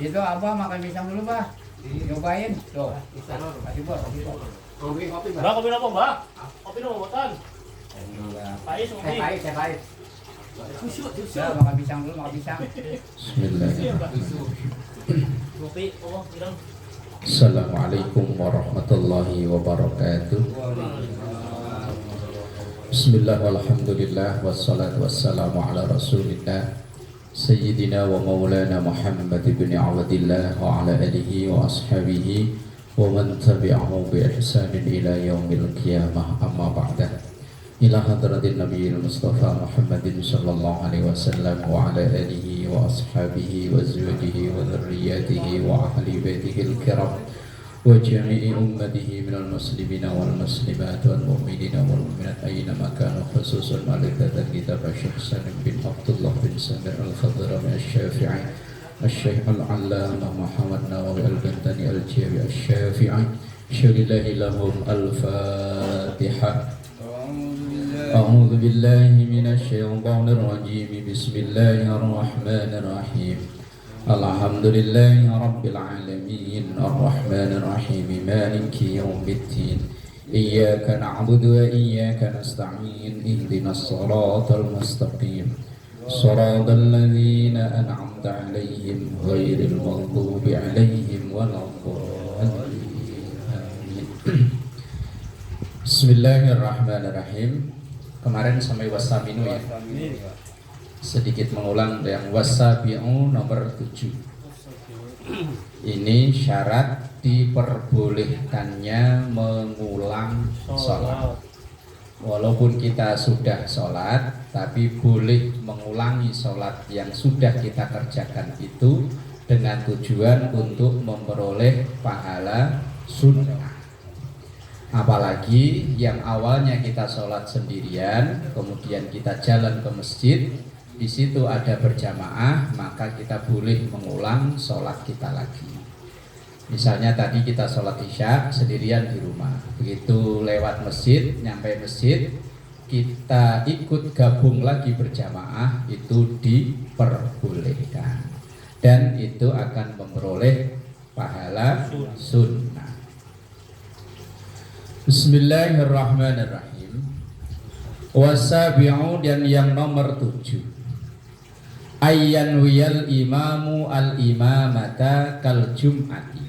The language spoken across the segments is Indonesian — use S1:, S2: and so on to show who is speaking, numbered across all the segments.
S1: Itu apa makan pisang dulu, Pak? Nyobain. Tuh. Kasih bos.
S2: Kopi
S3: Mbak, kopi apa, Mbak? Kopi apa, Botan? Pais, kopi.
S1: Saya pahit.
S2: Susu.
S1: Udah, makan pisang dulu, makan pisang.
S4: Bismillahirrahmanirrahim.
S3: Kopi, oh, bilang.
S4: Assalamualaikum warahmatullahi wabarakatuh. Bismillah walhamdulillah wassalatu wassalamu ala rasulillah Sayyidina wa maulana Muhammad ibn Abdillah wa ala alihi wa ashabihi wa man tabi'ahu bi ihsanin ila yaumil qiyamah amma ba'dah. Ila hadratin nabiyil mustafa Muhammadin sallallahu alaihi wasallam wa ala alihi wa ashabihi wa azwajihi wa dhurriyyatihi wa ahli baitihil kiram wa jami'i ummatihi minal muslimina wal muslimat wal mu'minina wal mu'minat aynama kanu khususan malikatan kitab Syekh Salim bin Abdullah bin Samir al-Khadrami al-Syafi'i al-Syekh al-Allamah Muhammad Nawawi al-Bantani al-Jawi al-Syafi'i syarillahi lahum al-Fatihah. A'udzu billahi minasy syaithanir rajim. Bismillahirrahmanirrahim. Alhamdulillahi rabbil alamin arrahmanir rahim maliki yaumiddin iyyaka na'budu wa iyyaka nasta'in ihdinas siratal mustaqim siratal ladzina an'amta 'alaihim ghairil maghdubi 'alaihim waladdallin. Amin. Bismillahirrahmanirrahim. Kemarin sampai wasaminu ya. Sedikit mengulang yang wasabi'u nomor 7. Ini syarat diperbolehkannya mengulang sholat. Walaupun kita sudah sholat, tapi boleh mengulangi sholat yang sudah kita kerjakan itu dengan tujuan untuk memperoleh pahala sunnah. Apalagi yang awalnya kita sholat sendirian, kemudian kita jalan ke masjid, di situ ada berjamaah, maka kita boleh mengulang sholat kita lagi. Misalnya tadi kita sholat isya sendirian di rumah, begitu lewat masjid, nyampe masjid, kita ikut gabung lagi berjamaah, itu diperbolehkan dan itu akan memperoleh pahala sunnah. Bismillahirrahmanirrahim. Wasabi'u dan yang nomor 7. Ayyan wiyal imamu al imamata kal jum'ati.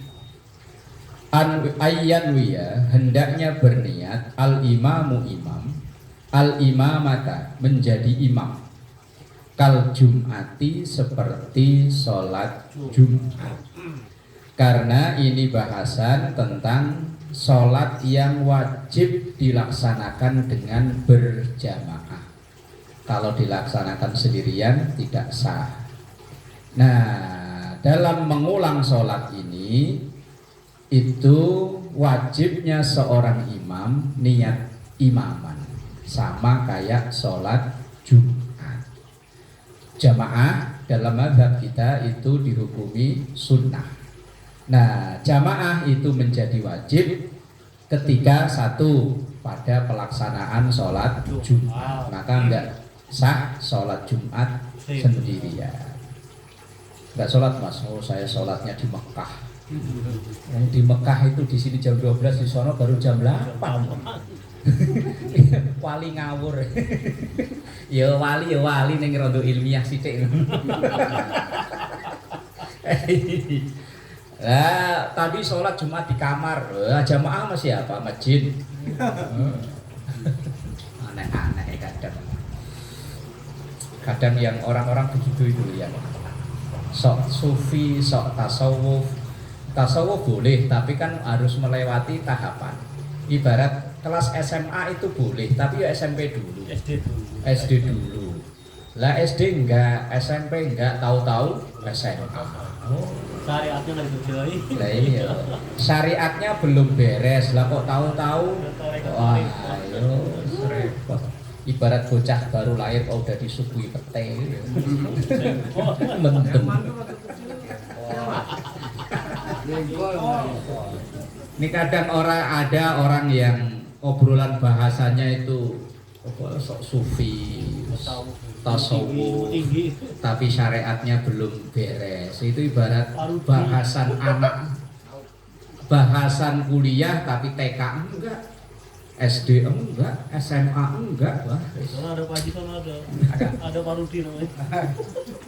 S4: Ayyan wiya hendaknya berniat al imamu imam al imamata menjadi imam kal jum'ati seperti sholat Jumat. Karena ini bahasan tentang sholat yang wajib dilaksanakan dengan berjamaah. Kalau dilaksanakan sendirian tidak sah. Nah, dalam mengulang sholat ini itu wajibnya seorang imam niat imaman, sama kayak sholat Jumat. Jamaah dalam mazhab kita itu dihukumi sunnah. Nah, jamaah itu menjadi wajib ketika satu pada pelaksanaan sholat Jumat, maka enggak sah sholat Jumat sendirian. Enggak sholat mas, oh saya sholatnya di Mekah. Yang di Mekah itu di sini jam 12, di sono baru jam 8. Wali ngawur. Ya wali ning rondo ilmiah sithik. Lah tadi sholat Jumat di kamar, jamaah masih apa? Masjid. Aneh-aneh kadang yang orang-orang begitu itu ya. Sok sufi, sok tasawuf boleh, tapi kan harus melewati tahapan. Ibarat kelas SMA itu boleh, tapi ya SMP dulu. SD dulu. Lah SD enggak, SMP enggak, tahu-tahu SMA.
S3: Syariatnya nggak dikerjain.
S4: Lah iya. Syariatnya belum beres, lah kok tahu-tahu. Wah, ayo repot. Ibarat bocah baru lahir kok udah disuguhi pete. Mendem. Ini kadang ada orang yang obrolan bahasanya itu sok sufi, tasawuf,
S3: tinggi.
S4: tapi syariatnya belum beres. Itu ibarat bahasan anak, bahasan kuliah tapi TK enggak, SD enggak, SMA enggak, wah.
S3: Sana ada Pak Haji, sana ada Pak Rudi namanya.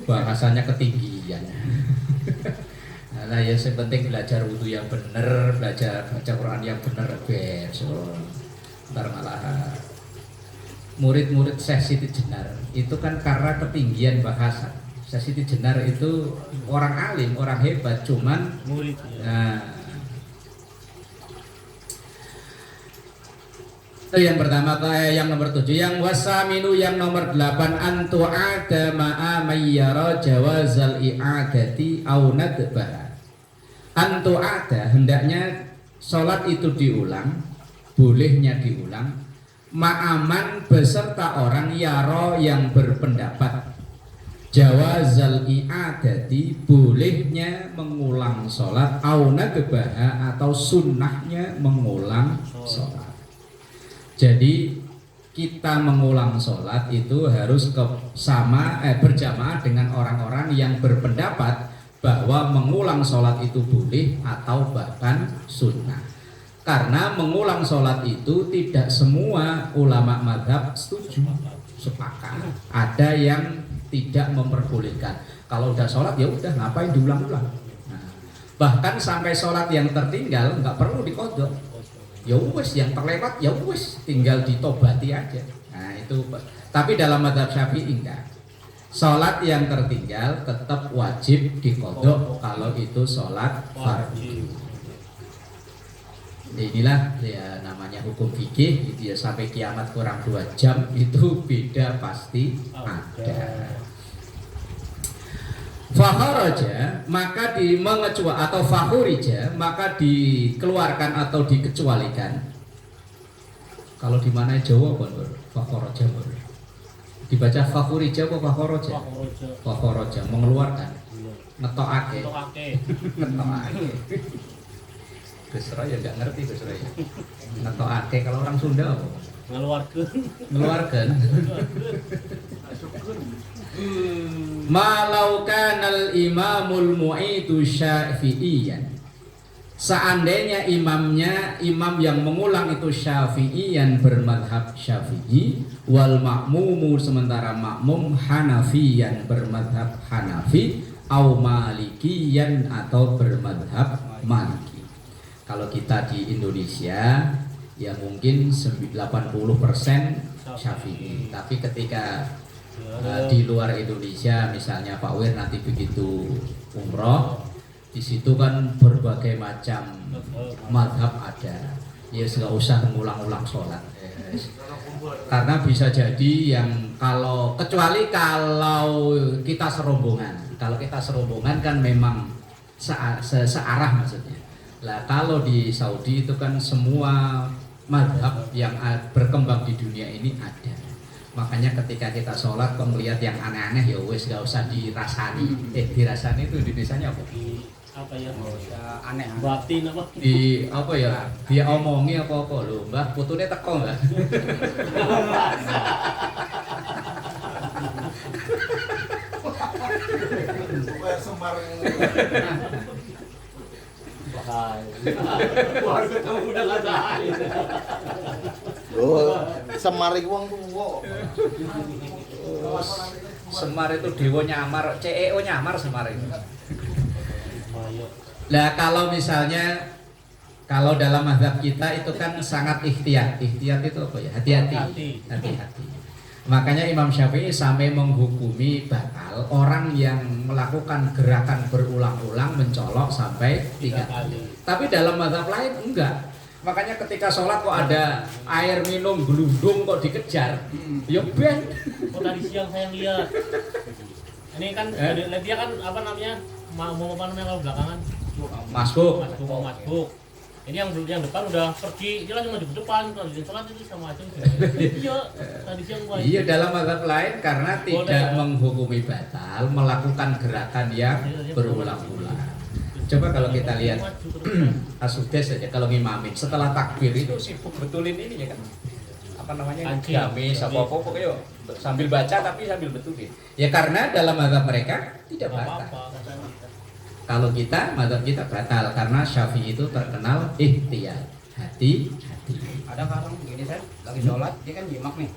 S4: Bahasannya ketinggian. Nah ya yang penting belajar wudhu yang benar, belajar baca Quran yang benar, besok ntar malah murid-murid Syekh Siti Jenar itu kan karena ketinggian bahasa. Syekh Siti Jenar itu orang alim, orang hebat, cuman
S3: Murid.
S4: nah, itu yang pertama. Yang nomor 7, yang wasaminu, yang nomor 8, antu ada ma'a mayyara jawazal i'adati au nadbah. Antu ada, hendaknya sholat itu diulang, bolehnya diulang, ma'aman beserta orang yaro yang berpendapat jawazal i'adati, bolehnya mengulang sholat, au nadbah, atau sunnahnya mengulang sholat. Jadi kita mengulang sholat itu harus berjamaah dengan orang-orang yang berpendapat bahwa mengulang sholat itu boleh atau bahkan sunnah. Karena mengulang sholat itu tidak semua ulama mazhab setuju, sepakat. Ada yang tidak memperbolehkan. Kalau udah sholat ya udah, ngapain diulang-ulang. Nah, bahkan sampai sholat yang tertinggal nggak perlu diqodho. Ya wis, yang terlewat ya wis, tinggal ditobati aja. Nah itu. Tapi dalam mazhab Syafi'i enggak. Sholat yang tertinggal tetap wajib diqodho kalau itu sholat fardu. Inilah ya namanya hukum fikih, gitu ya, sampai kiamat kurang 2 jam itu beda pasti ada. Fakharaja, maka atau fakhurija, maka dikeluarkan atau dikecualikan. Kalau di mana Jawa kan fakharaja, dibaca fakhurija apa fakharaja? Fakharaja, mengeluarkan, ngetokake. Ngetokake. Gus Roy ya nggak ngerti Gus Roy. Ngetokake kalau orang Sunda apa? Ngeluarkan. Malau kanal imamul mu'idu syafi'iyan, seandainya imam yang mengulang itu syafi'iyan, bermadhab syafi'i, wal makmumu, sementara makmum hanafiyan, bermadhab hanafi, au malikiyan, atau bermadhab maliki. Kalau kita di Indonesia ya mungkin 80% syafi'i, tapi ketika di luar Indonesia, misalnya Pak Wir nanti begitu umroh, di situ kan berbagai macam madhab ada. Ya nggak usah mengulang-ulang sholat, karena bisa jadi yang kecuali kalau kita serombongan. Kalau kita serombongan kan memang searah maksudnya. Lah kalau di Saudi itu kan semua madhab yang berkembang di dunia ini ada. Makanya ketika kita sholat kok melihat yang aneh-aneh ya wes gak usah dirasani. Dirasani itu Indonesianya apa?
S3: Apa ya?
S1: Aneh.
S3: Batin apa?
S4: Di apa ya? Dia omongi apa lho, Mbah, putune teko enggak?
S5: Supaya Semar
S3: Keluarga kamu udah nggak tahan.
S5: Semar iku wong tuwa.
S4: Semar itu dewa nyamar, CEO nyamar Semar itu. Nah kalau misalnya dalam mazhab kita itu kan sangat ikhtiyat. Ikhtiyat itu apa ya? Hati-hati. Makanya Imam Syafi'i sampai menghukumi batal orang yang melakukan gerakan berulang-ulang mencolok sampai 3 kali. Tapi dalam mazhab lain enggak. Makanya ketika sholat kok ada air minum gelundung kok dikejar, ya ben.
S3: Oh tadi siang saya lihat. Ini kan dia kan apa namanya? Mau apa namanya kalau belakangan?
S4: Masbuk.
S3: Ini yang depan udah pergi, dia langsung maju ke depan. Kalau di sholat itu sama aja. Iya, tadi siang gua.
S4: Iya, dalam mazhab lain karena tidak menghukumi batal melakukan gerakan yang berulang-ulang. Coba kalau kita lihat Asudes saja kalau ngimamin setelah takbir itu sibuk betulin ini ya kan. apa namanya
S3: Kancing.
S4: gamis apa pokoknya sambil baca tapi sambil betulin. Ya karena dalam mazhab mereka tidak
S3: Nggak
S4: batal.
S3: apa-apa.
S4: Kalau kita mazhab kita batal karena Syafi'i itu terkenal ihtiyat, hati.
S1: Ada orang begini saya lagi sholat dia kan nyimak nih.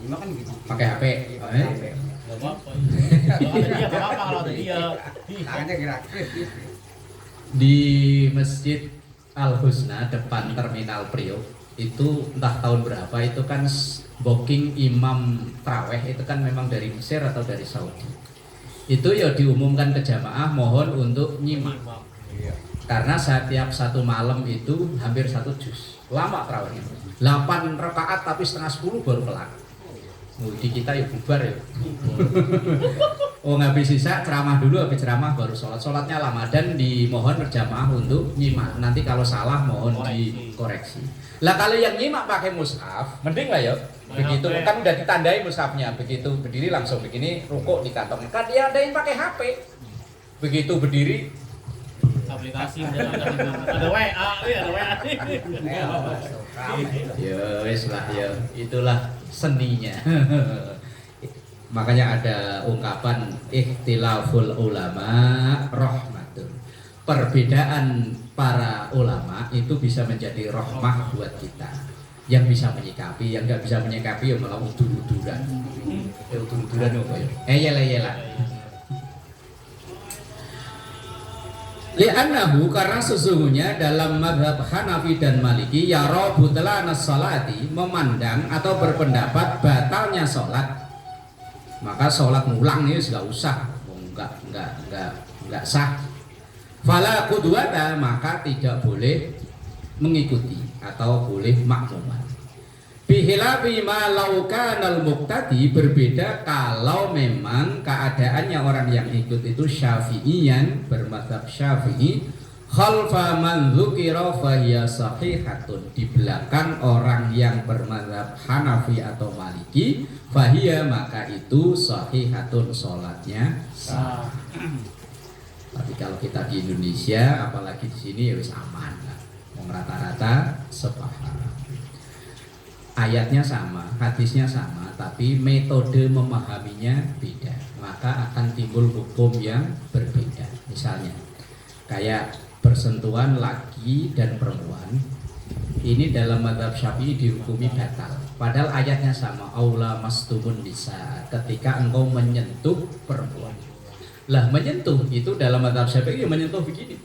S1: Nyimak kan gitu.
S4: Pakai HP.
S1: Iya, pakai HP.
S3: Nggak apa-apa. Kalau ada dia nggak apa-apa kalau ada dia.
S1: Tangannya gerak.
S4: Di Masjid Al Husna depan Terminal Priok itu entah tahun berapa itu kan booking imam traweh itu kan memang dari Mesir atau dari Saudi. Itu ya diumumkan ke jamaah mohon untuk nyimak.
S1: Iya.
S4: Karena setiap satu malam itu hampir 1 juz. Lama tarawihnya. 8 rakaat tapi setengah 10 baru kelar. Di kita ya bubar ya. Oh habis sisa ceramah dulu, habis ceramah baru sholat. Sholatnya lama dan dimohon berjamaah untuk nyimak. Nanti kalau salah mohon dikoreksi. Lah kalau yang nyimak pakai mushaf, mending lah ya. Begitu kan udah ditandai mushafnya. Begitu berdiri langsung begini, rukuk di kantong. Kan dia ada yang pakai HP. Begitu berdiri
S3: Aplikasi ada WA, ada WA.
S4: ya wes lah ya, itulah seninya. Makanya ada ungkapan ikhtilaful ulama rahmatun. Perbedaan para ulama itu bisa menjadi rahmah buat kita. Yang bisa menyikapi, yang nggak bisa menyikapi ya malah udur-uduran. Udur-uduran apa ya? Eyel-eyelan. Li'annahu karena sesungguhnya dalam mazhab Hanafi dan Maliki yara butlana sholati memandang atau berpendapat batalnya sholat, maka sholat ngulang ini nggak usah, nggak sah. Fala qudwata maka tidak boleh mengikuti atau boleh makmuman. Bihilafi ma law kanal muqtadi berbeda kalau memang keadaannya orang yang ikut itu Syafi'iyan bermadzhab Syafi'i khalfa man dzukira fa hiya sahihatun, di belakang orang yang bermadzhab Hanafi atau Maliki fahiya maka itu sahihatun, salatnya sah. Tapi kalau kita di Indonesia apalagi di sini ya wis aman lah. Rata-rata sepaham. Ayatnya sama, hadisnya sama, tapi metode memahaminya beda, maka akan timbul hukum yang berbeda. Misalnya, kayak bersentuhan laki dan perempuan, ini dalam mazhab Syafi'i dihukumi batal. Padahal ayatnya sama, aula mastumun nisa, ketika engkau menyentuh perempuan. Lah menyentuh itu dalam mazhab Syafi'i menyentuh begini.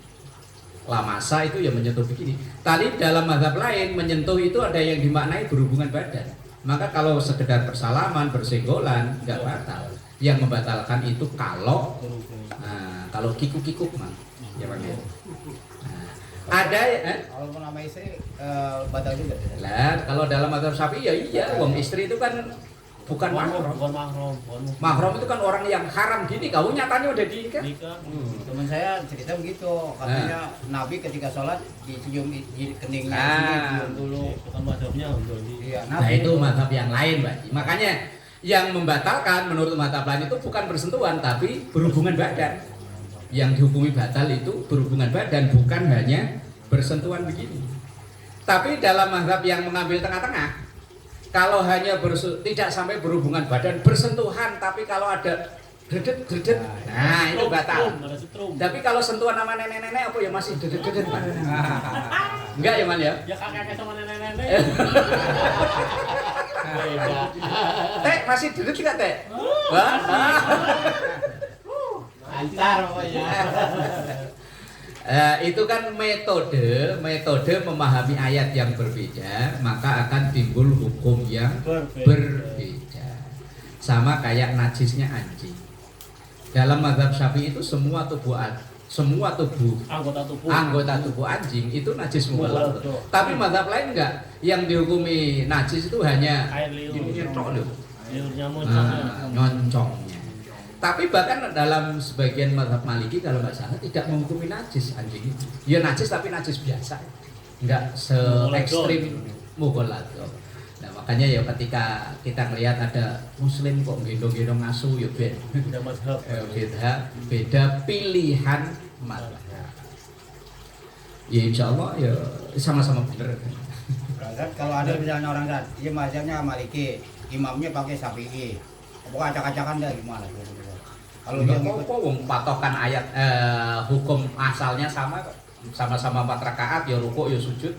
S4: Lamasa itu yang menyentuh begini. Tadi dalam mazhab lain menyentuh itu ada yang dimaknai berhubungan badan. Maka kalau sekedar bersalaman, bersenggolan nggak batal. Yang membatalkan itu kalau kikuk-kikuk mah, ya Bang ya. Ada
S1: Kalau nama istri batal juga.
S4: lah kalau dalam mazhab Syafi'i ya iya, wong istri itu kan bukan mahram. Mahram itu kan orang yang haram gini, kau nyatanya udah diikat.
S1: Teman saya cerita begitu, katanya Nabi ketika sholat dicium di keningnya sini, cium dulu.
S3: Bukan mazhabnya untuk
S1: Iya,
S4: Nah itu mazhab yang lain, Pak. Makanya yang membatalkan menurut mazhab lain itu bukan bersentuhan tapi berhubungan badan. Yang dihukumi batal itu berhubungan badan, bukan hanya bersentuhan begini. Tapi dalam mazhab yang mengambil tengah-tengah, kalau hanya tidak sampai berhubungan badan, bersentuhan, tapi kalau ada dedet, nah itu batal. Tapi kalau sentuhan sama nenek-nenek apa ya masih dedet, Pak? Enggak ya, Man ya?
S3: Ya kakek sama nenek-nenek.
S4: Teh masih dedet enggak, Teh?
S3: Lancar pokoknya.
S4: Itu kan metode memahami ayat yang berbeda, maka akan timbul hukum yang berbeda. Sama kayak najisnya anjing. Dalam mazhab Syafi'i itu semua tubuh anggota tubuh anjing itu najis mughalladh. Tapi mazhab lain enggak, yang dihukumi najis itu hanya
S3: Air liur. Liurnya
S4: nyoncongnya. Tapi bahkan dalam sebagian mazhab Maliki kalau nggak salah tidak menghukumi najis anjing itu. Ya najis tapi najis biasa, nggak se ekstrim mughalladh. Nah makanya ya ketika kita melihat ada Muslim kok gendong-gendong asu ya
S3: beda mazhab.
S4: beda pilihan mazhab. Ya insya Allah ya sama-sama benar.
S1: Kan kalau ada misalnya orang Ustaz, dia mazhabnya Maliki, imamnya pakai Syafi'i. Pokoknya acak-acakan dah gimana gitu. Kalau dia ngikut
S4: wong patokan ayat hukum asalnya sama kok. Sama-sama 4 rakaat ya rukuk ya sujud.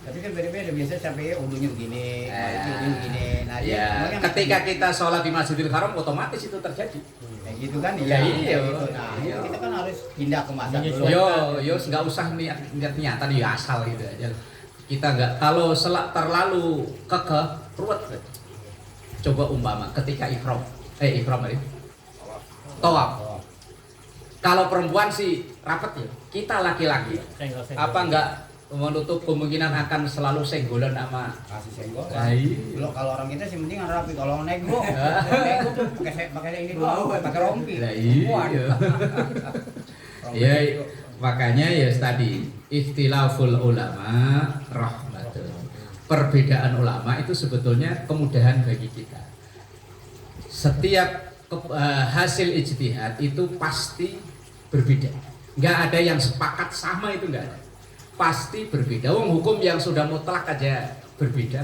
S1: tapi kan beda-beda biasanya Syafi'i wudunya begini, Maliki wudunya begini. Nah, dia
S4: Ya,
S1: makanya
S4: ketika kita sholat di Masjidil Haram otomatis itu terjadi.
S1: kayak gitu kan
S4: Ya, iya.
S1: gitu. Nah,
S4: Iya.
S1: kita kan harus pindah ke mazhab
S3: Iya,
S1: dulu.
S4: Yo, nggak usah niatan ya asal gitu aja. Kita nggak kalau terlalu kekeh ruwet. Coba umpama ketika ihram tadi. Tawaf. Kalau perempuan sih rapet ya. Kita laki-laki
S3: Senggol-senggol.
S4: apa nggak menutup kemungkinan akan selalu senggolan sama
S1: Kasih senggol.
S4: Iya.
S1: Kalau orang kita sih penting rapi. Kalau nego tuh pakai ini doang, pakai rompi.
S4: Lah iya. Ya, makanya ya tadi ikhtilaful ulama rahmatul. Perbedaan ulama itu sebetulnya kemudahan bagi kita. Setiap hasil ijtihad itu pasti berbeda. Nggak ada yang sepakat sama, itu nggak ada. Pasti berbeda. Hukum yang sudah mutlak aja berbeda.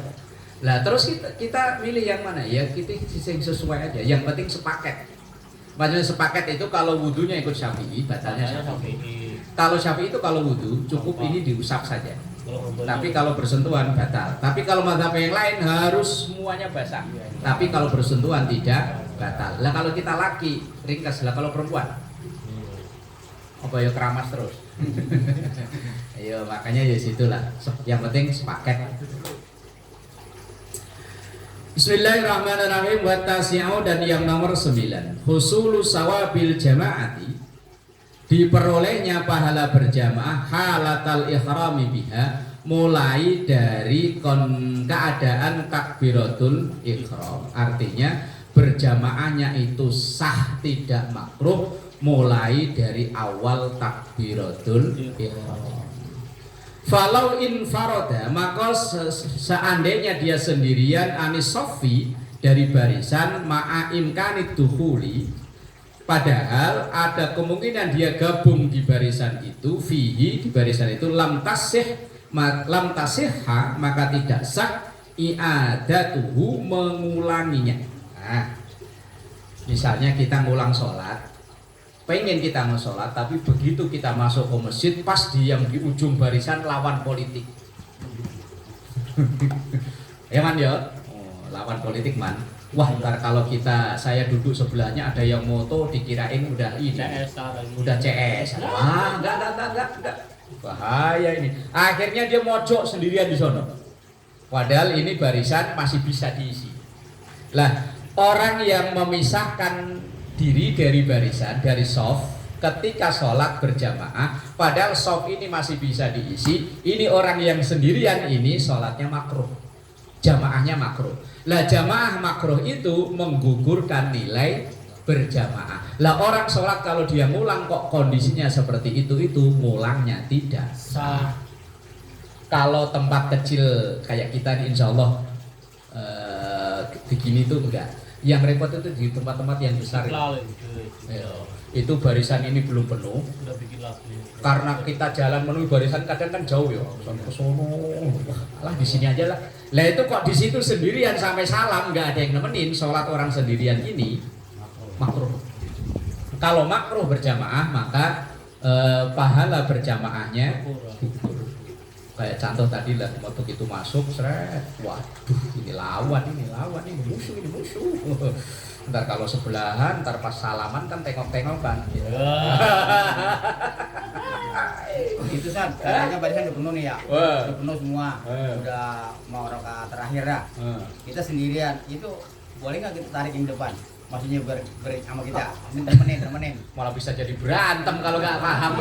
S4: Lah terus kita milih yang mana? Ya kita yang sesuai aja. Yang penting sepaket. Maksudnya sepaket itu kalau wudunya ikut Syafi'i, batalnya Syafi'i. Kalau Syafi'i itu kalau wudu cukup ini diusap saja. Tapi kalau bersentuhan batal. Tapi kalau mazhab yang lain harus semuanya basah. Tapi kalau bersentuhan tidak batal. Lah kalau kita laki ringkas, lah kalau perempuan apa ya keramas terus. Ayo makanya ya situlah. Yang penting sepaket. Bismillahirrahmanirrahim. Wa tasi'u, dan yang nomor 9, husulu sawabil jamaati, diperolehnya pahala berjamaah halatal ikhrami biha, mulai dari keadaan takbiratul ihram. Artinya berjamaahnya itu sah tidak makruh mulai dari awal takbiratul ihram. Falau infaroda, maka seandainya dia sendirian anis sofi, dari barisan ma'imkanid dukhuli, padahal ada kemungkinan dia gabung di barisan itu, fihi, di barisan itu lam tasihha, maka tidak sah i'adatuhu, mengulanginya. Nah, misalnya kita ngulang sholat, pengen kita mau sholat, tapi begitu kita masuk ke masjid, pas di yang di ujung barisan lawan politik. Ya man ya, lawan politik man. Wah, ntar kalau saya duduk sebelahnya ada yang moto, dikirain udah ini, udah CS. Wah, enggak. Bahaya ini. Akhirnya dia mojok sendirian di sono. Padahal ini barisan masih bisa diisi. Lah, orang yang memisahkan diri dari barisan, dari shaf, ketika sholat berjamaah, padahal shaf ini masih bisa diisi, ini orang yang sendirian ini sholatnya makruh, jamaahnya makruh. Lah jamaah makruh itu menggugurkan nilai berjamaah. Lah orang sholat kalau dia ngulang kok kondisinya seperti itu ngulangnya tidak sah. Kalau tempat kecil kayak kita ini insya Allah begini tuh enggak. Yang repot itu di tempat-tempat yang besar itu barisan ini belum penuh, karena kita jalan menuju barisan kadang kan jauh ya, sampai ke sono, lah di sini aja lah. Lah itu kok di situ sendirian sampai salam nggak ada yang nemenin, sholat orang sendirian ini makruh. Kalau makruh berjamaah maka pahala berjamaahnya gugur. Kayak contoh tadi lah, waktu itu masuk, seret, waduh ini lawan ini musuh. Ntar kalau sebelahan, ntar pas salaman kan tengok-tengokan.
S1: Itu San, kayaknya barisan udah penuh nih ya. Udah penuh semua. Udah mau rakaat terakhir dah. Kita sendirian, itu boleh nggak kita tarik yang depan? Maksudnya sama kita, nemenin.
S4: Malah bisa jadi berantem kalau nggak paham.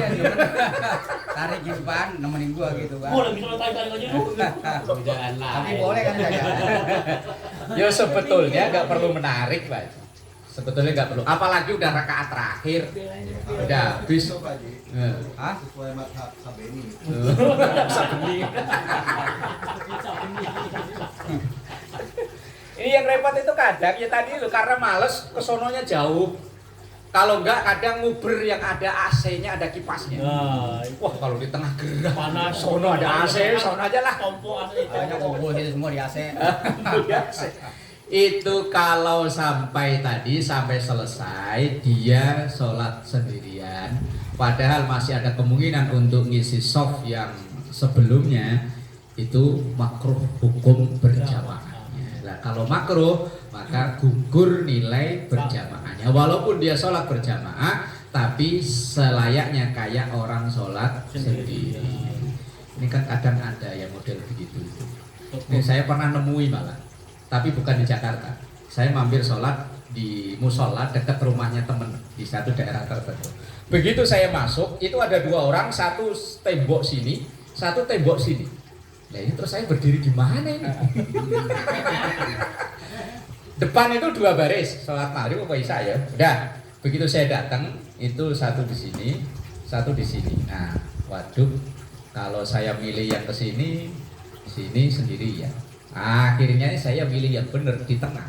S1: Tarik di depan, nemenin gua gitu kan.
S3: Boleh bisa tarik aja dulu. Jangan lah.
S1: Tapi boleh kan saya?
S4: Ya sebetulnya nggak perlu menarik, Pak. Sebetulnya nggak perlu. Apalagi udah rakaat terakhir, udah habis.
S1: Hah?
S5: Sesuai mazhab Sabeni.
S4: Sabeni. Ini yang repot itu kadang ya tadi lo, karena males kesononya jauh. Kalau enggak kadang nguber yang ada AC-nya, ada kipasnya.
S3: Nah,
S4: Wah, kalau di tengah gerah
S3: panas.
S4: sono ada AC, sono aja lah.
S3: Tompo AC.
S1: Banyak kumpul gitu semua di AC.
S4: Itu kalau sampai selesai dia sholat sendirian, padahal masih ada kemungkinan untuk ngisi soft yang sebelumnya, itu makruh hukum berjamaahnya. Nah, kalau makruh maka gugur nilai berjamaahnya, walaupun dia sholat berjamaah tapi selayaknya kayak orang sholat sendiri. Ini kan kadang ada yang model begitu. Ini saya pernah nemui malah, tapi bukan di Jakarta. Saya mampir sholat di musola dekat rumahnya temen di satu daerah tertentu. Begitu saya masuk, itu ada dua orang, satu tembok sini, satu tembok sini. Nah ini terus saya berdiri di mana ini? Depan itu dua baris, sholat maghrib apa isya ya. Udah, begitu saya datang, itu satu di sini, satu di sini. Nah, waduh, kalau saya milih yang ke sini sendiri ya. Akhirnya saya milih yang benar di tengah.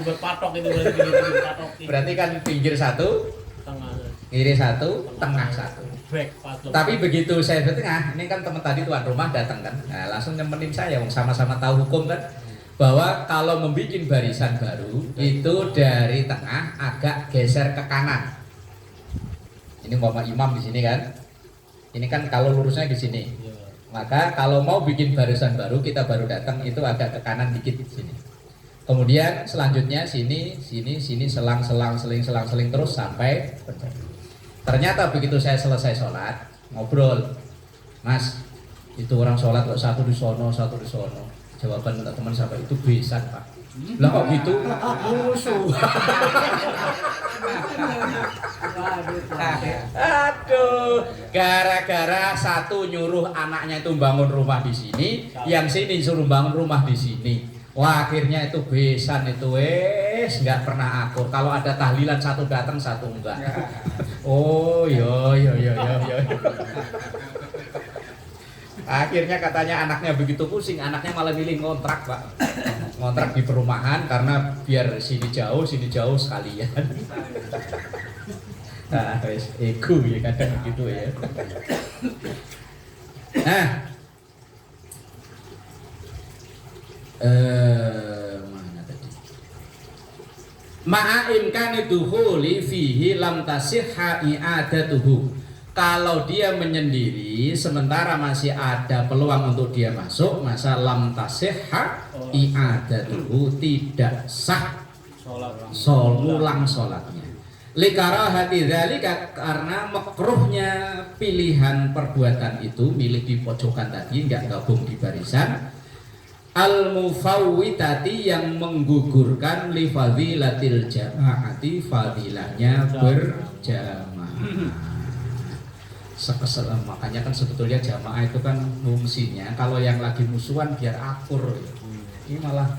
S3: Berpatok itu berpatok.
S4: Berarti kan pinggir satu,
S3: Tengah.
S4: kiri satu, tengah satu.
S3: Back patok.
S4: Tapi begitu saya di tengah, ini kan teman tadi tuan rumah datang kan, nah, langsung nemenin saya, sama-sama tahu hukum kan, bahwa kalau membuat barisan baru itu dari tengah agak geser ke kanan. Ini umpama imam di sini kan, ini kan kalau lurusnya di sini. Maka kalau mau bikin barisan baru, kita baru datang itu agak ke kanan dikit di sini. Kemudian selanjutnya sini selang terus sampai berjamaah. Ternyata begitu saya selesai sholat, ngobrol, Mas, itu orang sholat kok satu di sono. Jawaban teman sahabat itu besan Pak. Lah kok gitu? Musuh. Aduh, gara-gara satu nyuruh anaknya itu bangun rumah di sini, yang sini suruh bangun rumah di sini. Wah, akhirnya itu besan itu nggak pernah akur. Kalau ada tahlilan satu datang satu enggak. Oh, yo. Akhirnya katanya anaknya begitu pusing, anaknya malah milih ngontrak, Pak. Ngontrak di perumahan karena biar sini jauh sekalian. Nah, ego ya kadang gitu ya. Nah, mana tadi? Ma'a imkani dukhuli fihi lam tasihha i'adatuhu. Kalau dia menyendiri sementara masih ada peluang untuk dia masuk, masa lam tasihha i'adatuhu, tidak sah ulang sholatnya. Likarahati dzalika, karena makruhnya pilihan perbuatan itu, milih di pojokan tadi, enggak gabung di barisan. Al-mufawwitati, yang menggugurkan li fadilatil jamaati, fadilahnya berjamaah. Makanya kan sebetulnya jamaah itu kan fungsinya kalau yang lagi musuhan biar akur ya. Ini malah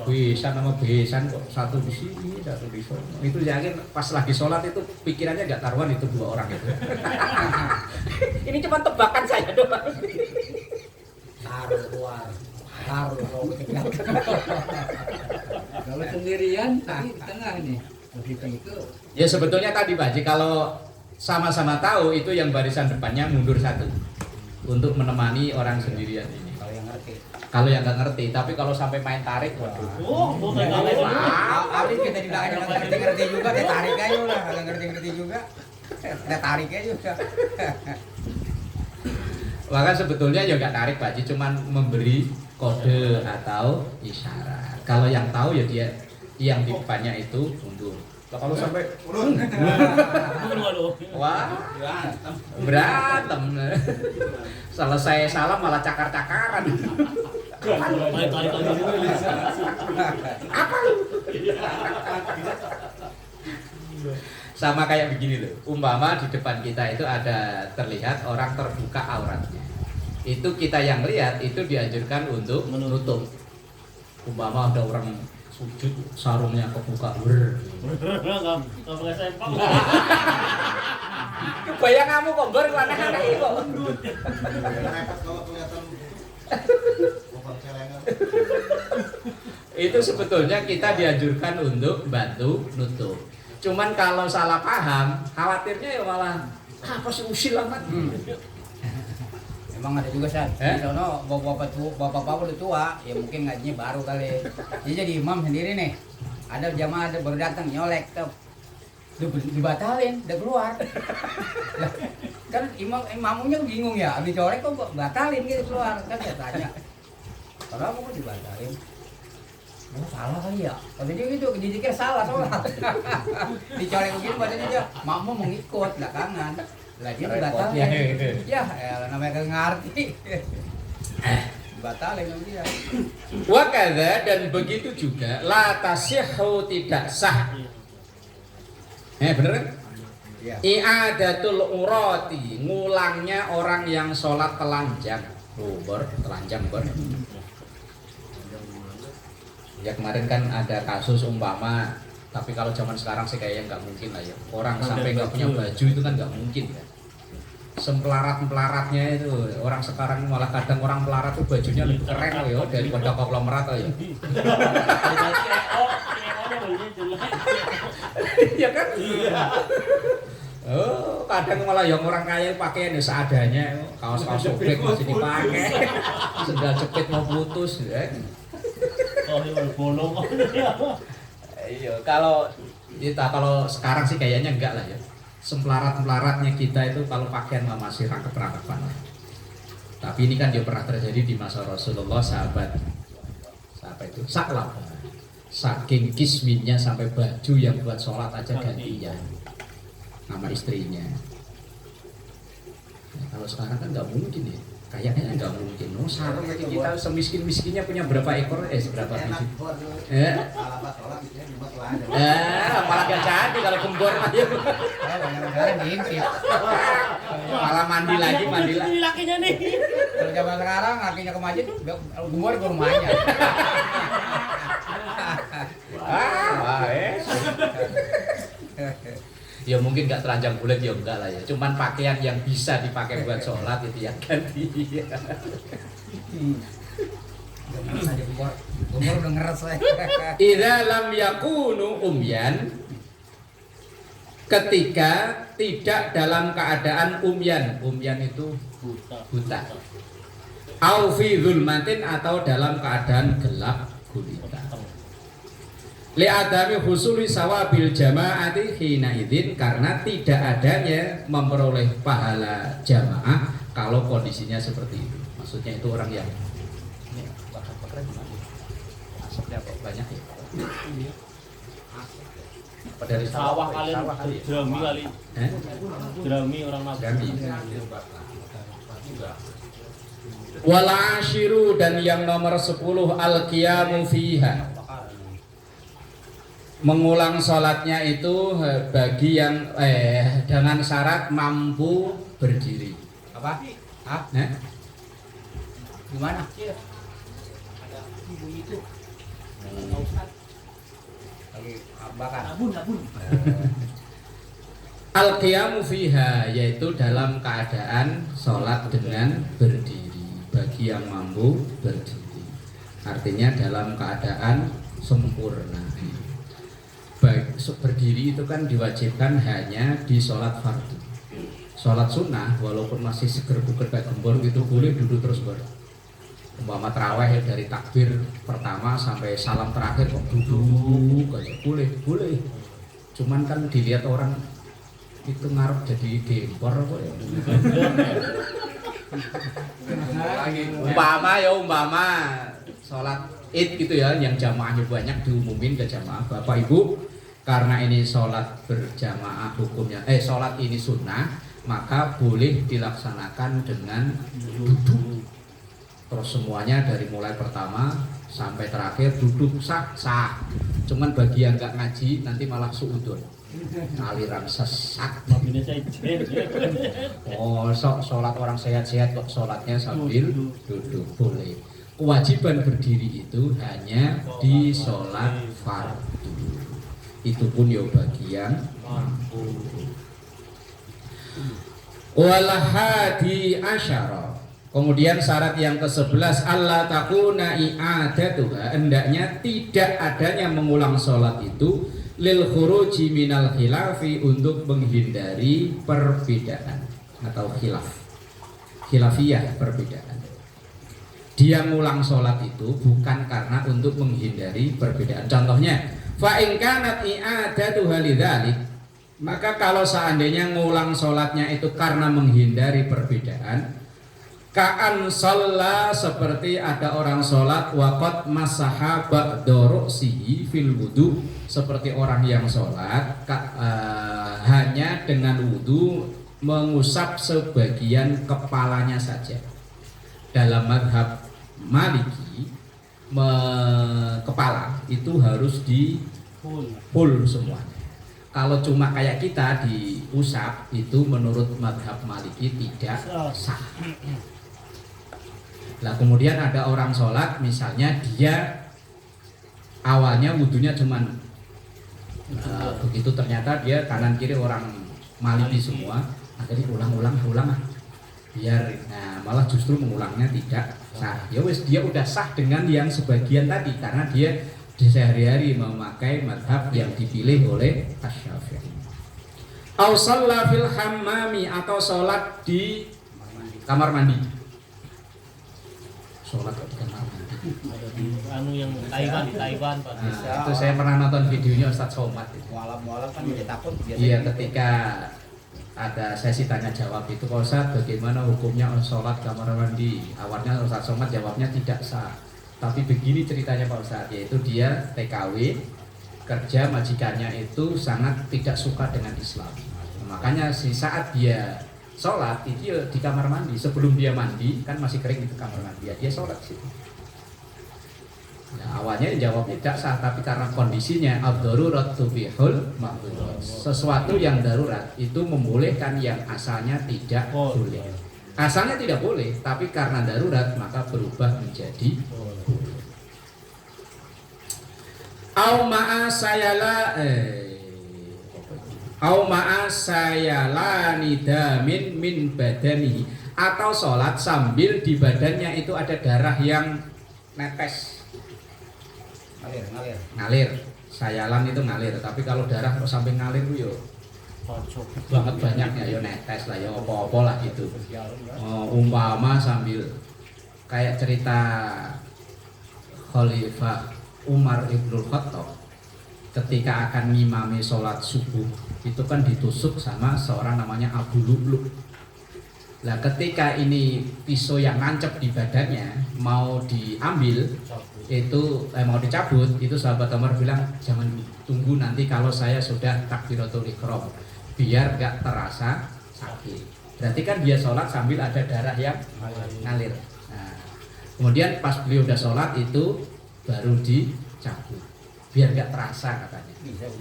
S4: besan sama besan kok, satu di sini, satu di sana. Itu yakin pas lagi sholat itu pikirannya nggak karuan itu dua orang itu. Ini cuma tebakan saya doang.
S1: Taruh
S2: Kalau sendirian tadi di tengah ini. Begitu.
S4: Ya sebetulnya tadi Pak Haji, kalau sama-sama tahu itu yang barisan depannya mundur satu untuk menemani orang sendirian ini. Kalau yang nggak ngerti, tapi kalau sampai main tarik, waduh.
S1: Abis kita di belakangnya nggak ngerti juga, dia tarik aja lah. Nggak ngerti juga, dia tarik aja juga.
S4: Maka sebetulnya ya nggak tarik Pak Haji, cuman memberi kode atau isyarat. Kalau yang tahu ya dia yang di depannya itu mundur. Kalau sampai wah, berantem. Selesai salam malah cakar-cakaran. Apa lu? Sama kayak begini loh. Umpama di depan kita itu ada terlihat orang terbuka auratnya. Itu kita yang lihat itu dianjurkan untuk menutup. Umpama ada orang sujud sarungnya kebuka bayang kamu kok aneh-aneh kok.
S5: Repot kalau kelihatan celengan.
S4: Itu sebetulnya kita dianjurkan untuk bantu nutup. Cuman kalau salah paham, khawatirnya ya malah apa sih usil amat.
S1: Emang ada juga San, di sono bapak-bapak udah tua, ya mungkin ngajinya baru kali. Dia jadi imam sendiri nih. Ada jamaah ada baru datang nyolek tuh. Dibatalin, udah keluar. Lah, kan imamunya bingung ya, habis colek kok batalin gitu keluar. Kan saya tanya. Kenapa kok dibatalin? Oh, salah kali ya. Tapi dia gitu, dia pikir salah sholat. Dicolek begini badannya dia, makmum mengikut belakangan. Lah dia dibatalin. Ya, namanya kagak ngerti. Batalin sama dia.
S4: Wakadha dan begitu juga la tasihhu tidak sah. Bener kan?
S1: Iya.
S4: I'adatul urati, ngulangnya orang yang sholat telanjang. Telanjang ber. Ya kemarin kan ada kasus umpama, tapi kalau zaman sekarang sih kayaknya nggak mungkin lah ya. Orang sampai nggak punya baju itu kan nggak mungkin kan. Sempelarat-pelaratnya itu orang sekarang malah kadang orang pelarat tuh bajunya lebih keren loh ya daripada konglomerat ya. Iya kan? Oh, kadang malah yang orang kaya pakaian seadanya, kaos-kaos sobek masih dipakai, sendal jepit mau putus ya.
S3: Oh, ini bolong.
S4: Iya, kalau sekarang sih kayaknya enggak lah ya. Sempelarat-pelaratnya kita itu kalau pakaian masih rangkep-rangkepan. Tapi ini kan dia pernah terjadi di masa Rasulullah, sahabat itu saklap. Saking kisminnya sampai baju yang buat sholat aja gantian nama istrinya. Nah, kalau sekarang kan nggak mungkin ya. Kayaknya nggak mungkin. Oh, sarung aja kita semiskin-miskinnya punya berapa ekor? Seberapa biji? Malah gak jadi kalau gembor aja. Malah mandi lagi.
S3: Ini lakinya nih.
S1: Kalau zaman sekarang lakinya ke masjid, gembor ke rumahnya.
S4: Ya mungkin nggak telanjang bulat ya enggak lah ya. Cuman pakaian yang bisa dipakai buat sholat itu yang ganti.
S1: Gembor udah ngeres saya.
S4: Idza lam yakunu umyan, ketika tidak dalam keadaan umyan itu buta. Au fi zulmatin atau dalam keadaan gelap gulita. Li adami husuli sawabil jamaati hina idzin, karena tidak adanya memperoleh pahala jamaah kalau kondisinya seperti itu. Maksudnya itu orang yang ini bakar gimana? Asapnya kok banyak ya? Apa dari
S3: Sawah kalian jerami kali. Jerami orang
S4: Nabi. Wal ashiru, dan yang nomor 10 al-qiyamu fiha. Mengulang sholatnya itu bagi yang dengan syarat mampu berdiri.
S1: Apa? Hah? Gimana? Ada ibu itu. Lagi bakar. Abun.
S4: Al-qiyamu fiha, yaitu dalam keadaan sholat dengan berdiri bagi yang mampu berdiri. Artinya dalam keadaan sempurna. Baik, berdiri itu kan diwajibkan hanya di sholat fardu. Sholat sunnah walaupun masih seger buger kayak gembor gitu boleh duduk terus ber. Umpama tarawih dari takbir pertama sampai salam terakhir kok duduk aja boleh. Cuman kan dilihat orang itu ngarep jadi gempor kok ya. Umpama sholat Id gitu ya, yang jamaahnya banyak diumumin ke jamaah. Bapak Ibu, karena ini sholat berjamaah hukumnya, sholat ini sunnah, maka boleh dilaksanakan dengan duduk. Terus semuanya dari mulai pertama sampai terakhir duduk sah. Cuman bagi yang nggak ngaji nanti malah suudon, aliran sesat. Oh, sholat orang sehat-sehat kok sholatnya sambil duduk boleh. Kewajiban berdiri itu hanya di sholat fardu. Itu pun ya bagian mampu. Wal hadi asyara, Kemudian syarat yang ke-11 Allah takuna i'adatuha, hendaknya tidak adanya mengulang sholat itu lil khuruji minal khilafi, untuk menghindari perbedaan atau khilafiyah, perbedaan. Dia ngulang sholat itu bukan karena untuk menghindari perbedaan. Contohnya, fa in kanat i'adatuha lidzalik, maka kalau seandainya ngulang sholatnya itu karena menghindari perbedaan, ka'an shalla, seperti ada orang sholat waqad masaha ba'da ru'sihi fil wudu, seperti orang yang sholat hanya dengan wudu mengusap sebagian kepalanya saja. Dalam mazhab Maliki kepala itu harus di full semuanya. Kalau cuma kayak kita diusap, itu menurut mazhab Maliki tidak sah. Lah kemudian ada orang sholat, misalnya dia awalnya wudhunya cuman begitu, ternyata dia kanan kiri orang Maliki semua, akhirnya ulang biar malah justru mengulangnya tidak sah. Ya wes, dia udah sah dengan yang sebagian tadi karena dia di sehari-hari memakai madhab yang dipilih oleh Asy-Syafi'i. Au shalla fil hammami, atau sholat di kamar mandi. Sholat di kamar mandi.
S3: Ada di anu yang Taiwan, di Taiwan Pak.
S4: Nah, itu saya pernah nonton videonya Ustadz Somad itu.
S1: Mualaf kan dia takut biasanya.
S4: Iya, ketika ada sesi tanya jawab itu, Pak Ustadz bagaimana hukumnya sholat kamar mandi? Awalnya Ustadz Somad jawabnya tidak sah. Tapi begini ceritanya Pak Ustadz, yaitu dia TKW, kerja majikannya itu sangat tidak suka dengan Islam. Makanya saat dia sholat itu di kamar mandi, sebelum dia mandi kan masih kering di kamar mandi, dia sholat situ. Nah, awalnya jawabnya tidak sah, tapi karena kondisinya ad-darurat tubihul mahdurat, sesuatu yang darurat itu membolehkan yang asalnya tidak boleh. Asalnya tidak boleh, tapi karena darurat maka berubah menjadi boleh. Au ma'a sayala nidamin min badani, atau sholat sambil di badannya itu ada darah yang netes, ngalir. Sayalan itu ngalir, tapi kalau darah kok sampai ngalir yo banget banyaknya, yo netes lah, yo apa-apa lah gitu. Umpama sambil kayak cerita Khalifah Umar Ibnul Khattab ketika akan ngimami sholat subuh, itu kan ditusuk sama seorang namanya Abu Lu'lu'. Nah ketika ini pisau yang nancep di badannya mau diambil, itu mau dicabut, itu sahabat Umar bilang jangan, tunggu nanti kalau saya sudah takbiratul ihram biar gak terasa sakit. Berarti kan dia sholat sambil ada darah yang ngalir. Nah, kemudian pas beliau udah sholat itu baru dicabut biar gak terasa katanya.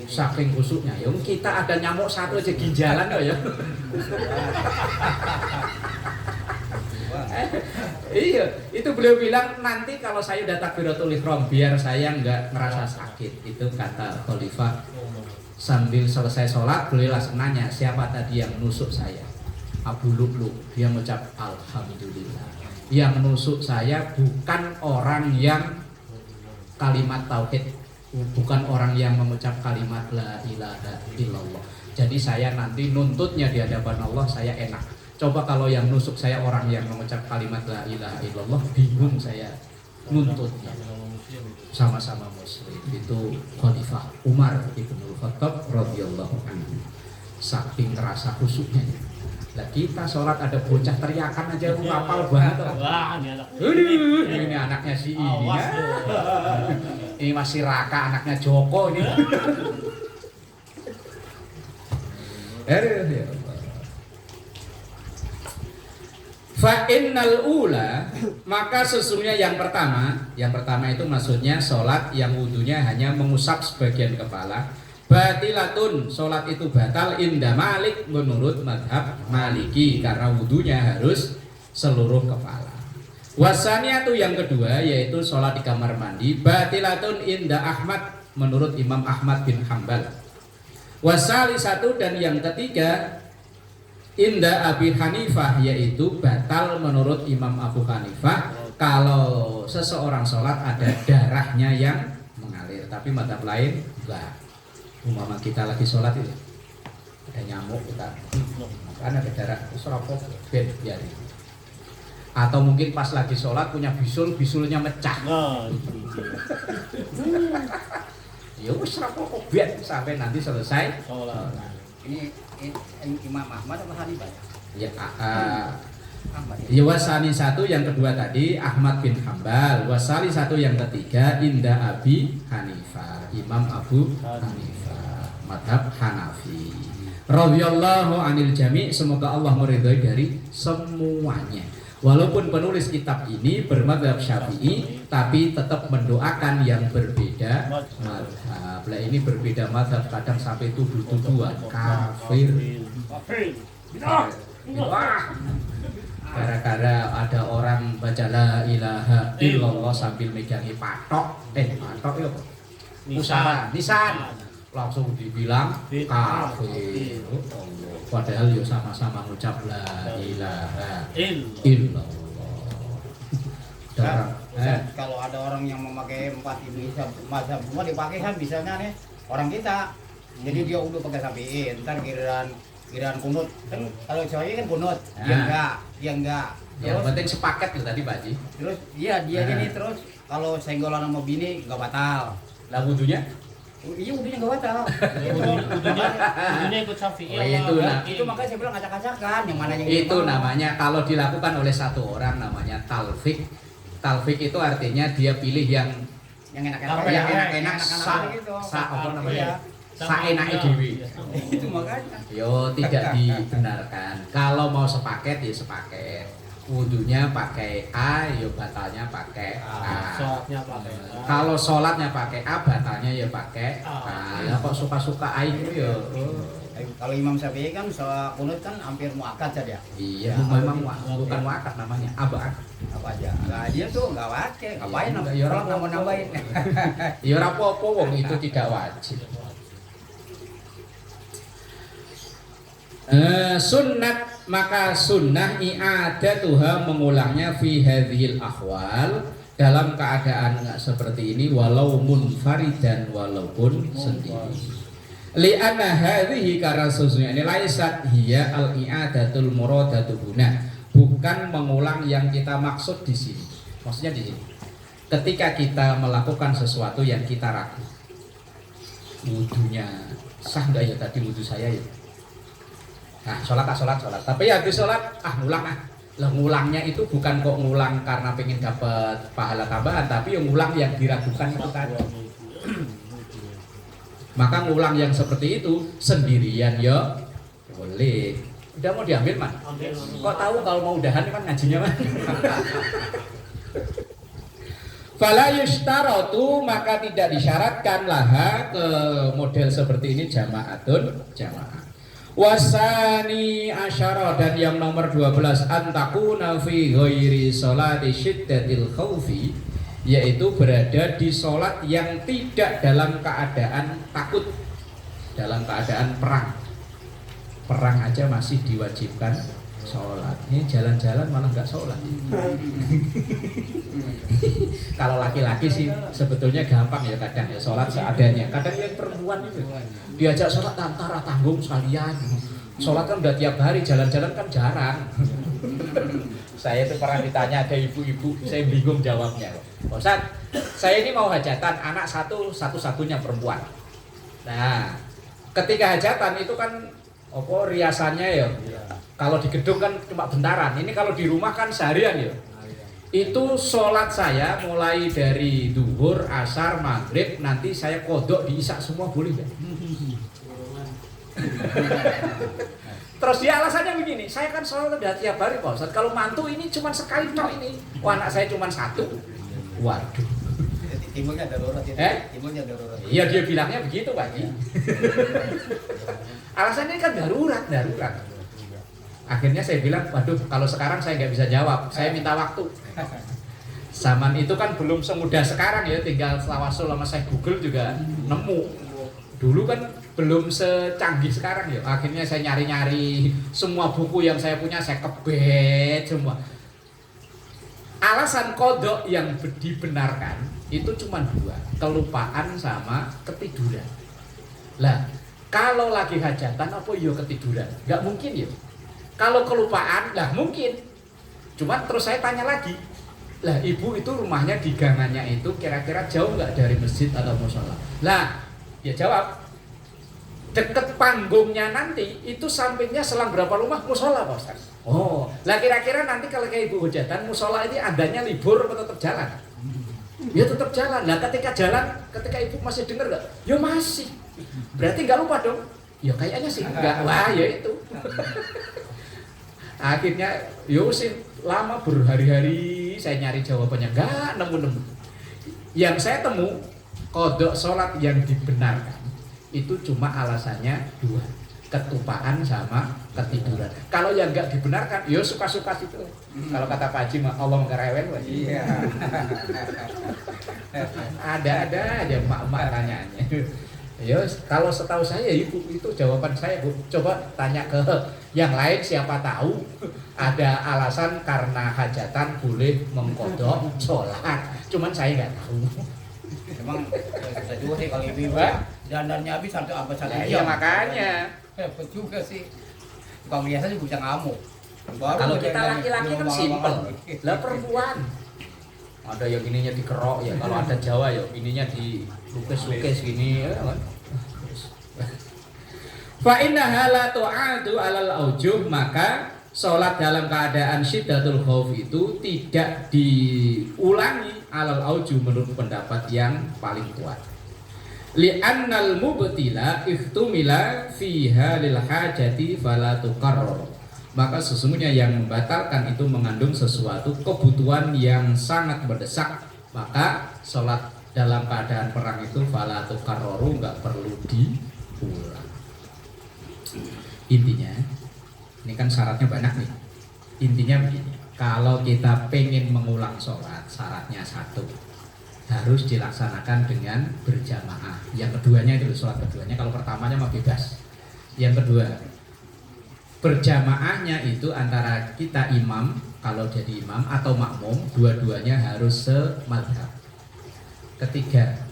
S4: Saking khusuknya, ya kita ada nyamuk satu aja ginjalan kok ya. Iya, itu beliau bilang nanti kalau saya udah takbiratul ihram biar saya nggak ngerasa sakit. Itu kata Khalifah. Sambil selesai sholat beliau langsung nanya siapa tadi yang nusuk saya. Abu Lu'lu'. Dia mengucap alhamdulillah. Yang nusuk saya bukan orang yang kalimat tauhid, bukan orang yang mengucap kalimat la ilaha illallah. Jadi saya nanti nuntutnya di hadapan Allah saya enak. Coba kalau yang nusuk saya orang yang mengucap kalimat la ilaha illallah, bingung saya nuntutnya. Sama-sama muslim. Itu Khalifah Umar Ibnul Khattab radhiyallahu anhu. Saking terasa khusyuknya. Lah kita sholat ada bocah teriakan aja hafal banget.
S3: Wah, ini anak.
S4: Ini anaknya si ini. Ini masih Raka, anaknya Joko ini. Fa innal ula, maka sesungguhnya yang pertama itu maksudnya sholat yang wudunya hanya mengusap sebagian kepala. Batilatun, sholat itu batal inda Malik menurut madhab Maliki karena wudunya harus seluruh kepala. Wasaniyatu yang kedua yaitu sholat di kamar mandi batilatun inda Ahmad menurut Imam Ahmad bin Hambal. Wasalisatu dan yang ketiga Inda Abi Hanifah, yaitu batal menurut Imam Abu Hanifah kalau seseorang sholat ada darahnya yang mengalir. Tapi mazhab lain enggak. Umpama kita lagi sholat itu ada nyamuk kita, kan ada darah, serapok ben biarin. Atau mungkin pas lagi sholat punya bisulnya mecah.
S3: Nah,
S4: Ya wis serapok ben sampai nanti selesai
S3: sholat.
S1: Ini Imam Ahmad atau Hanifah?
S4: Ya,
S1: Ahmad ya.
S4: ya wasani satu, yang kedua tadi Ahmad bin Hambal, wasali satu, yang ketiga Inda Abi Hanifah, Imam Abu Hanifah, madhab Hanafi. Radhiyallahu anil jami', semoga Allah meridhai dari semuanya. Walaupun penulis kitab ini bermadhab Syafi'i, tapi tetap mendoakan yang berbeda madhab. Lah ini berbeda madhab kadang sampai tuduh-tuduhan kafir. Wah, gara-gara ada orang baca la ilaha illallah sambil megangi patok, patok ya apa? Pusara, nisan, langsung dibilang kafir. Padahal ya sama-sama ngucap la ilaha illallah.
S1: Kalau ada orang yang memakai 4 ini mazhab semua dipakai kan misalnya nih orang kita. Jadi dia udah pakai Syafi'i, ntar giliran kunut kan kalau Syafi'i kan kunut, dia enggak.
S4: Yang penting sepaket itu tadi Pak Haji.
S1: Terus iya dia ini terus kalau senggolan sama bini enggak batal.
S4: Lah wudunya?
S1: Iya udunya enggak batal.
S3: Udunya ikut Syafi'i.
S4: Oh, itu nah.
S1: Itu makanya saya bilang acak-acakan yang mana yang
S4: Itu namanya kalau dilakukan oleh satu orang namanya talfik. Talfik itu artinya dia pilih yang enak-enak apa namanya? Saenake dhewe.
S1: Itu makanya.
S4: Yo tidak dibenarkan. Kalau mau sepaket ya sepaket. Wudunya pakai A, yo batalnya pakai A.
S3: Sholatnya pakai A.
S4: Kalau sholatnya pakai A, batalnya ya pakai A. Ya kok suka-suka A itu ya.
S1: Kalau Imam Syafi'i kan soal kunut kan hampir muakkad saja.
S4: Iya, memang bukan muakkad namanya, abad.
S1: Apa aja. Nah, dia tuh enggak pakai. Ngapain
S4: Ya orang
S1: nambah-nambahin.
S4: Ya ora apa-apa wong itu tidak wajib. Sunnat, maka sunnah i'adatuha, mengulangnya fi hadhil ahwal, dalam keadaan seperti ini, walau munfaridan, walaupun sendiri. Li'anna hadhihi, karena sesungguhnya ini laisat hiya al-i'adatul muradatu huna, bukan mengulang yang kita maksud di sini. Maksudnya di sini, ketika kita melakukan sesuatu yang kita ragu, wudunya sah enggak ya tadi wudu saya ya? Nah, sholat. Tapi ya habis sholat, ngulang Lah ngulangnya itu bukan kok ngulang karena pengen dapat pahala tambahan, tapi yang ngulang yang diragukan itu tadi. Maka ngulang yang seperti itu sendirian ya boleh. Udah mau diambil man? Kok tahu kalau mau udahan kan ngajinya man? Fala yushtaratu, maka tidak disyaratkan laha ke model seperti ini jamaah. Wasani asyara, dan yang nomor 12 antakuna fi ghairi sholati syiddatil khaufi, yaitu berada di sholat yang tidak dalam keadaan takut, dalam keadaan perang aja masih diwajibkan sholat. Ini jalan-jalan malah nggak sholat. Kalau laki-laki sih sebetulnya gampang ya, kadang ya sholat seadanya. Kadang yang perempuan itu diajak sholat antara tanggung sekalian. Sholat kan udah tiap hari, jalan-jalan kan jarang. Saya itu pernah ditanya ada ibu-ibu, saya bingung jawabnya. Ustaz, saya ini mau hajatan, anak satu-satunya perempuan. Nah, ketika hajatan itu kan riasannya ya. Kalau di gedung kan cuma bentaran. Ini kalau di rumah kan seharian ya. Itu sholat saya mulai dari duhur, asar, maghrib, nanti saya kodok di isya semua boleh ya? Terus dia alasannya begini, saya kan sholat udah tiap hari Pak Ustadz, kalau mantu ini cuma sekali tok ini. Wah, anak saya cuma satu. Waduh.
S1: Timbulnya darurat itu. Timbulnya darurat.
S4: Iya, dia bilangnya begitu Pak Ji. Alasannya kan darurat. Akhirnya saya bilang, waduh, kalau sekarang saya nggak bisa jawab, saya minta waktu. Zaman itu kan belum semudah sekarang ya, tinggal tawasul sama saya Google juga nemu. Dulu kan
S6: belum secanggih sekarang ya. Akhirnya saya nyari-nyari semua buku yang saya punya, saya kebet semua. Alasan kodok yang dibenarkan itu cuma dua, kelupaan sama ketiduran. Lah, kalau lagi hajatan apa yo ketiduran? Nggak mungkin ya. Kalau kelupaan, lah mungkin. Cuma terus saya tanya lagi, lah ibu itu rumahnya di gangannya itu kira-kira jauh nggak dari masjid atau musola? Lah, dia jawab, deket panggungnya nanti itu sampingnya selang berapa rumah musola Pak Ustaz. Oh, lah kira-kira nanti kalau kayak ibu hujatan musola ini adanya libur atau tetap jalan? Ya tetap jalan. Lah ketika jalan, ketika ibu masih dengar nggak? Ya masih. Berarti nggak lupa dong? Ya kayaknya sih nggak. Wah ya itu. Akhirnya yo sih lama berhari-hari saya nyari jawabannya nggak nemu-nemu. Yang saya temu kodok sholat yang dibenarkan itu cuma alasannya dua, ketupaan sama ketiduran. Kalau yang nggak dibenarkan, yo suka-suka itu. Kalau kata Pak Haji, Allah mengkerewen.
S2: Iya.
S6: Ada aja mak-mak tanyaannya. Yo, kalau setahu saya ibu itu jawaban saya Bu. Coba tanya ke yang lain siapa tahu ada alasan karena hajatan boleh mengkodok sholat. Cuman saya nggak tahu.
S1: Emang susah juga sih kalau ibu-ibu dandannya habis sampai apa
S6: Nah,
S1: satu
S6: iya
S1: jam.
S6: makanya.
S1: Hebat juga sih. Tukang biasa juga bisa ngamuk.
S6: Kalau kita laki-laki kan simpel. Lah perempuan ada yang ininya dikerok ya, kalau ada Jawa ya ininya dilukis-lukis gini ya kan. Fa innaha la tu'adu 'alal aujuh, maka sholat dalam keadaan syiddatul khauf itu tidak diulangi 'alal aujuh menurut pendapat yang paling kuat. Li'annal mubtila ihtumila fiha lil hajati fala tukarrar. Maka sesungguhnya yang membatalkan itu mengandung sesuatu kebutuhan yang sangat mendesak, maka sholat dalam keadaan perang itu fala tukarraru, nggak perlu diulang. Intinya ini kan syaratnya banyak nih. Intinya begini, kalau kita pengen mengulang sholat, syaratnya satu, harus dilaksanakan dengan berjamaah. Yang keduanya itu sholat keduanya, kalau pertamanya mah bebas. Yang kedua, berjamaahnya itu antara kita imam, kalau jadi imam atau makmum, dua-duanya harus semadzhab. Ketiga,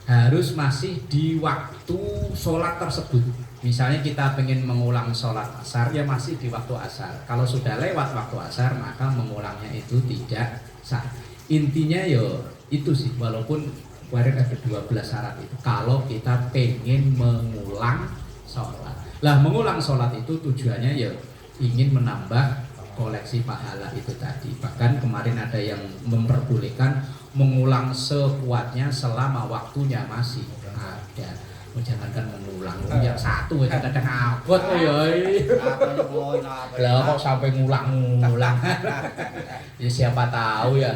S6: harus masih di waktu sholat tersebut. Misalnya kita pengen mengulang sholat asar, ya masih di waktu asar. Kalau sudah lewat waktu asar, maka mengulangnya itu tidak sah. Intinya yo itu sih, walaupun kemarin ada 12 syarat itu. Kalau kita pengen mengulang sholat, lah mengulang sholat itu tujuannya ya ingin menambah koleksi pahala itu tadi. Bahkan kemarin ada yang memperbolehkan mengulang sekuatnya selama waktunya masih ada. Jangankan mengulang, yang satu aja kadang abot ya. Lah kok sampai ngulang-ngulang. Ya siapa tahu ya.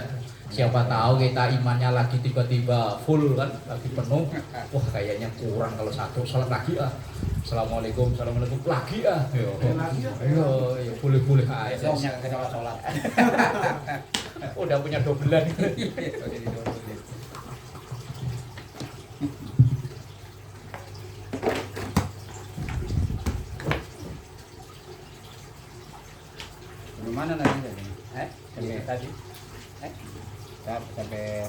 S6: Siapa tahu kita imannya lagi tiba-tiba full kan, lagi penuh. Wah kayaknya kurang kalau satu, sholat lagi ah. Assalamualaikum lagi ah. Yo, ya boleh-boleh aja.
S1: Sholat.
S6: Udah punya dobelan.
S1: Gimana nanti?
S6: Sampai tadi.
S1: Sampai